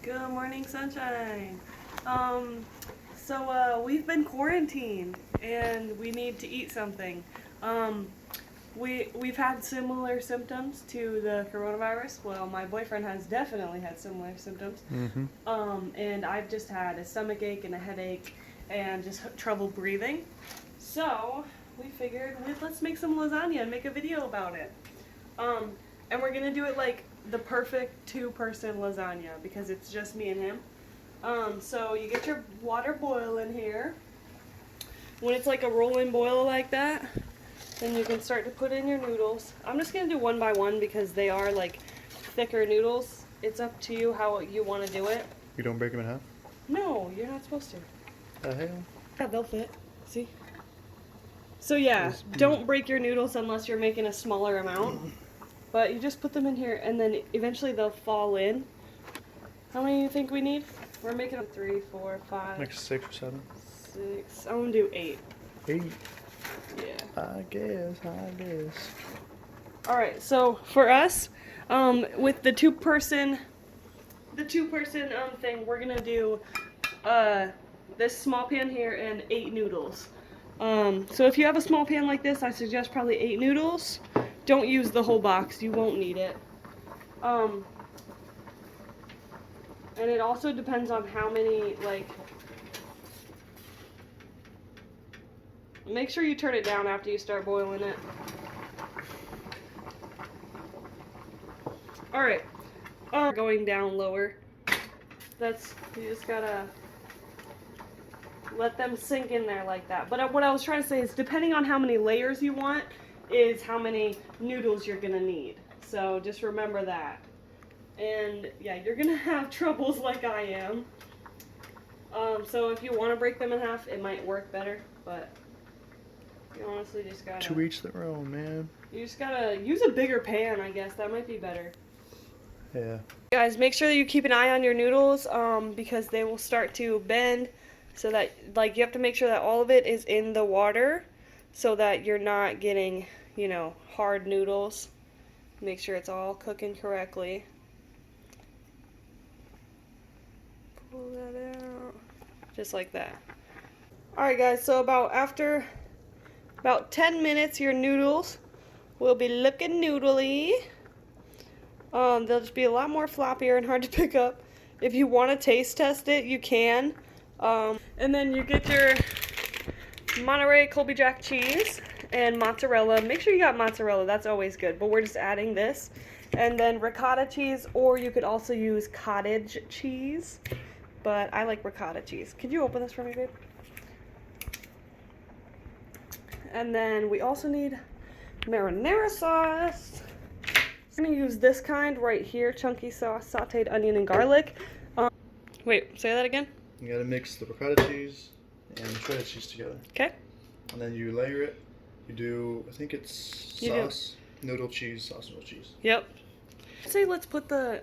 Good morning, sunshine. We've been quarantined and we need to eat something. We've had similar symptoms to the coronavirus. Well, my boyfriend has definitely had similar symptoms. And I've just had a stomach ache and a headache and just trouble breathing. So we figured let's make some lasagna and make a video about it. And we're gonna do it like the perfect two-person lasagna because it's just me and him. So you get your water boiling here. When it's like a rolling boil like that, then you can start to put in your noodles. I'm just gonna do one by one because they are like thicker noodles. It's up to you how you want to do it. You don't break them in half? No, you're not supposed to. The hell? Yeah, they'll fit. See? So yeah, don't break your noodles unless you're making a smaller amount. But you just put them in here and then eventually they'll fall in. How many do you think we need? We're making 3, 4, 5. Like 6 or 7? 6. I'm gonna do 8. 8? Yeah. I guess. Alright, so for us, with the two-person thing, we're gonna do this small pan here and 8 noodles. So if you have a small pan like this, I suggest probably 8 noodles. Don't use the whole box, you won't need it. And it also depends on how many, like, make sure you turn it down after you start boiling it. Alright, going down lower. You just gotta let them sink in there like that. But what I was trying to say is depending on how many layers you want is how many noodles you're gonna need. So just remember that. And yeah, you're gonna have troubles like I am. So if you want to break them in half, it might work better, but you honestly just gotta... To each their own, man. You just gotta use a bigger pan, I guess. That might be better. Yeah. Guys, make sure that you keep an eye on your noodles because they will start to bend. So that, like, you have to make sure that all of it is in the water so that you're not getting, you know, hard noodles. Make sure it's all cooking correctly. Pull that out. Just like that. Alright guys, so after about 10 minutes, your noodles will be looking noodly. They'll just be a lot more floppier and hard to pick up. If you want to taste test it, you can. And then you get your Monterey Colby Jack cheese and mozzarella. Make sure you got mozzarella, that's always good. But we're just adding this. And then ricotta cheese, or you could also use cottage cheese. But I like ricotta cheese. Could you open this for me, babe? And then we also need marinara sauce. I'm going to use this kind right here, chunky sauce, sauteed onion and garlic. Wait, say that again? You gotta mix the ricotta cheese and the shredded cheese together. Okay. And then you layer it. You do, I think it's sauce, noodle cheese, sauce, noodle cheese. Yep. I'd say let's put the,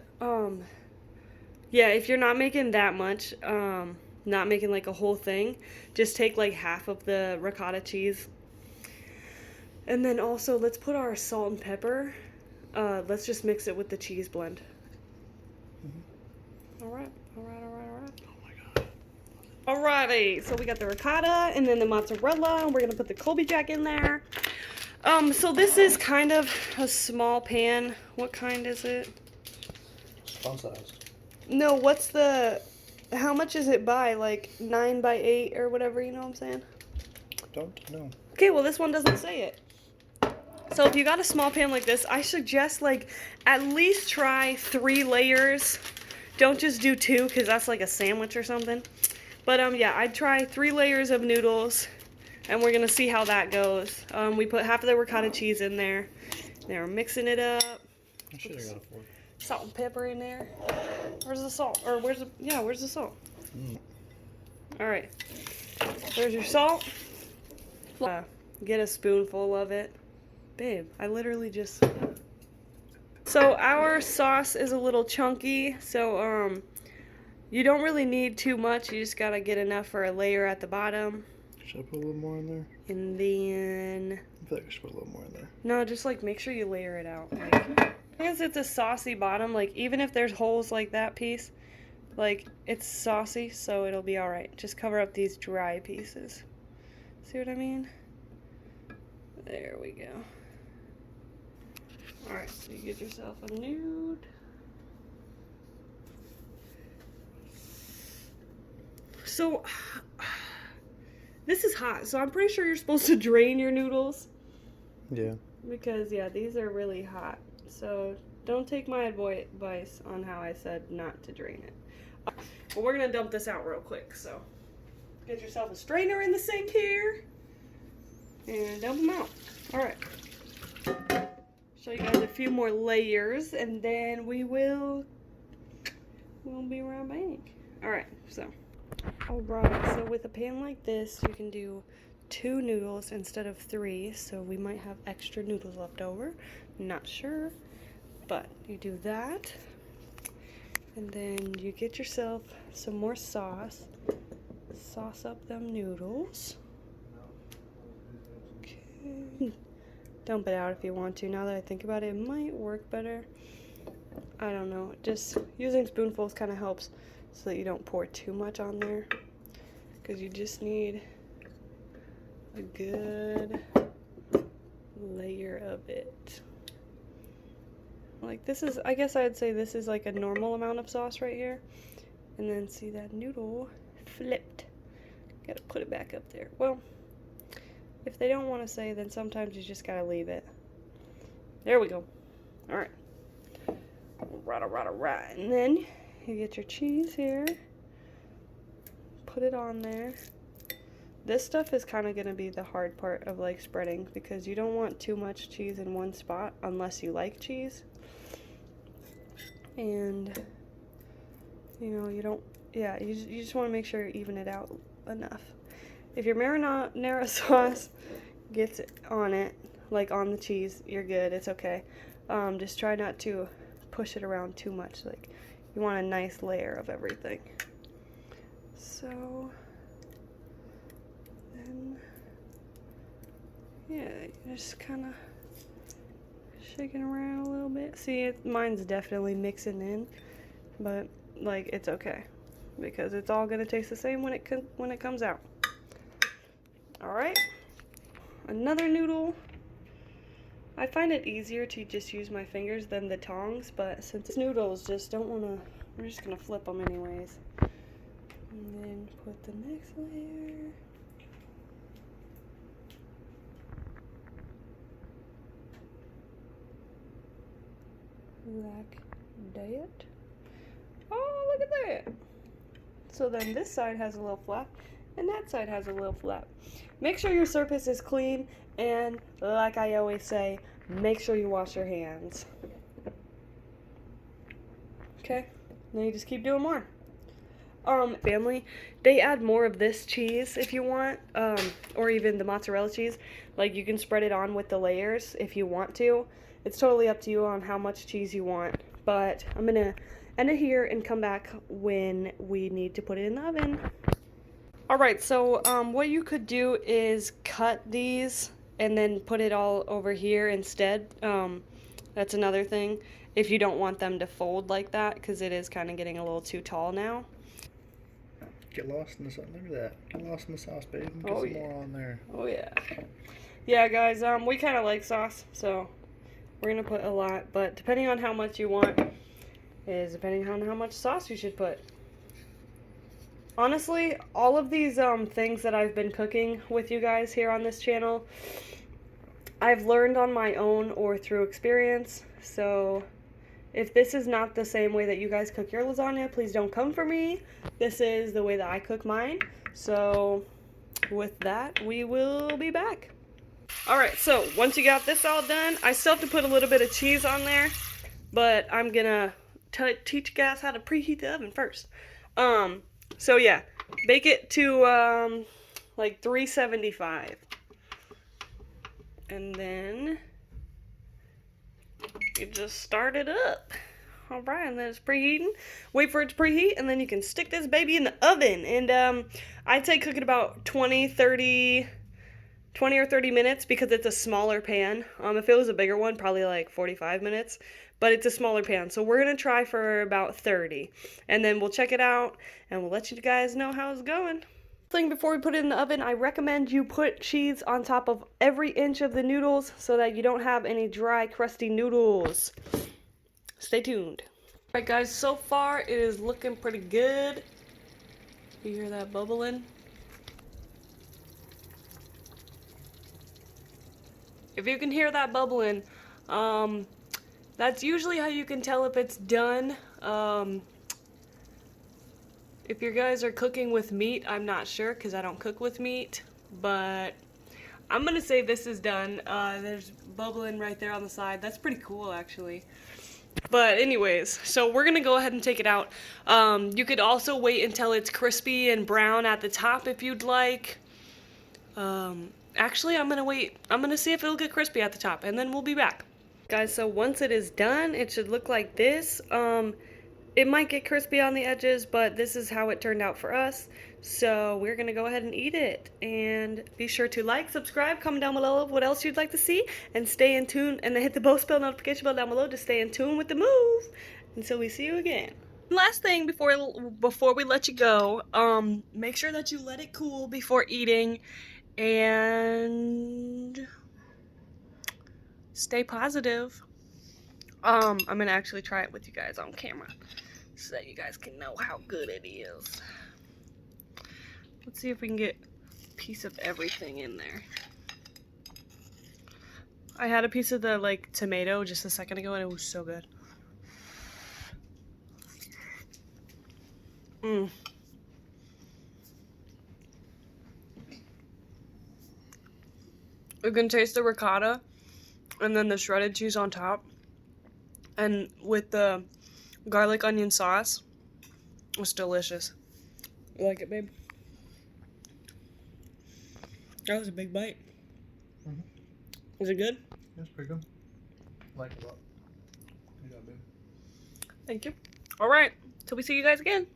yeah, if you're not making that much, not making like a whole thing, just take like half of the ricotta cheese. And then also let's put our salt and pepper. Let's just mix it with the cheese blend. Alright. Oh my god. Alrighty, so we got the ricotta and then the mozzarella, and we're gonna put the Colby Jack in there. So this is kind of a small pan. What kind is it? Fun sized. No, how much is it by? Like 9 by 8 or whatever, you know what I'm saying? Don't know. Okay, well this one doesn't say it. So if you got a small pan like this, I suggest like at least try 3 layers. Don't just do 2 because that's like a sandwich or something. But yeah, I'd try 3 layers of noodles and we're gonna see how that goes. We put half of the ricotta cheese in there. Now we're mixing it up. I should have got a fork. Salt and pepper in there. Where's the salt? Or where's the salt? Alright. There's your salt. Get a spoonful of it. Babe, I literally just... So our sauce is a little chunky, so you don't really need too much. You just gotta get enough for a layer at the bottom. Should I put a little more in there? And then... I feel like I should put a little more in there. No, just like make sure you layer it out. Like, because it's a saucy bottom, like even if there's holes like that piece, Like, it's saucy, so it'll be alright. Just cover up these dry pieces. See what I mean? There we go. Alright, so you get yourself a nude. So, this is hot, so I'm pretty sure you're supposed to drain your noodles. Yeah. Because, yeah, these are really hot. So, don't take my advice on how I said not to drain it. But we're going to dump this out real quick, so get yourself a strainer in the sink here and dump them out. Alright. Show you guys a few more layers and then we'll be right back. Alright, so. Alright, so with a pan like this, you can do 2 noodles instead of 3, so we might have extra noodles left over. Not sure, but you do that. And then you get yourself some more sauce. Sauce up them noodles. Okay. Dump it out if you want to. Now that I think about it, it might work better. I don't know. Just using spoonfuls kind of helps so that you don't pour too much on there. Because you just need a good layer of it. Like this is, I guess I'd say this is like a normal amount of sauce right here. And then see that noodle flipped. Gotta put it back up there. Well, if they don't want to say, then sometimes you just gotta leave it. There we go. Alright. Right. And then you get your cheese here. Put it on there. This stuff is kind of going to be the hard part of like spreading because you don't want too much cheese in one spot unless you like cheese. And, you know, you don't, yeah, you just want to make sure you even it out enough. If your marinara sauce gets on it, like on the cheese, you're good, it's okay. Just try not to push it around too much. Like, you want a nice layer of everything. So, then, yeah, just kind of shaking around a little bit. See, mine's definitely mixing in, but like it's okay because it's all gonna taste the same when it comes out. All right, another noodle. I find it easier to just use my fingers than the tongs, but since it's noodles, just don't wanna. We're just gonna flip them anyways, and then put the next layer. Like that. Oh, look at that. So then this side has a little flap and that side has a little flap. Make sure your surface is clean and like I always say, make sure you wash your hands. Okay, then you just keep doing more. Family, they add more of this cheese if you want, or even the mozzarella cheese. Like you can spread it on with the layers if you want to. It's totally up to you on how much cheese you want, but I'm gonna end it here and come back when we need to put it in the oven. Alright, so what you could do is cut these and then put it all over here instead. That's another thing, if you don't want them to fold like that, because it is kind of getting a little too tall now. Get lost in the sauce. Look at that. Get lost in the sauce, babe. Get some more on there. Oh yeah. Yeah, guys. We kind of like sauce, so we're gonna put a lot. But depending on how much you want, is depending on how much sauce you should put. Honestly, all of these things that I've been cooking with you guys here on this channel, I've learned on my own or through experience. So if this is not the same way that you guys cook your lasagna, please don't come for me. This is the way that I cook mine. So with that, we will be back. Alright, so once you got this all done, I still have to put a little bit of cheese on there, but I'm gonna teach you guys how to preheat the oven first. So yeah, bake it to like 375. And then you just start it up. Alright, and then it's preheating. Wait for it to preheat, and then you can stick this baby in the oven. And I'd say cook it about 20 or 30 minutes because it's a smaller pan. If it was a bigger one, probably like 45 minutes. but it's a smaller pan. So we're going to try for about 30. And then we'll check it out, and we'll let you guys know how it's going. Thing before we put it in the oven, I recommend you put cheese on top of every inch of the noodles so that you don't have any dry, crusty noodles. Stay tuned. Alright guys, so far it is looking pretty good. You hear that bubbling? If you can hear that bubbling, that's usually how you can tell if it's done. If you guys are cooking with meat, I'm not sure because I don't cook with meat, but I'm gonna say this is done. There's bubbling right there on the side. That's pretty cool actually. But anyways, so we're gonna go ahead and take it out. You could also wait until it's crispy and brown at the top if you'd like. Actually, I'm gonna wait. I'm gonna see if it'll get crispy at the top, and then we'll be back. Guys, so once it is done, it should look like this. It might get crispy on the edges, but this is how it turned out for us. So we're gonna go ahead and eat it. And be sure to like, subscribe, comment down below what else you'd like to see, and stay in tune, and then hit the bell notification bell down below to stay in tune with the move. Until we see you again. Last thing before we let you go, make sure that you let it cool before eating, and stay positive. I'm gonna actually try it with you guys on camera so that you guys can know how good it is. Let's see if we can get a piece of everything in there. I had a piece of the like tomato just a second ago and it was so good. You can taste the ricotta and then the shredded cheese on top. And with the garlic onion sauce, it's delicious. You like it, babe? That was a big bite. Mm-hmm. Was it good? It's pretty good. I like it a lot. You got it, babe. Thank you. All right. Till we see you guys again.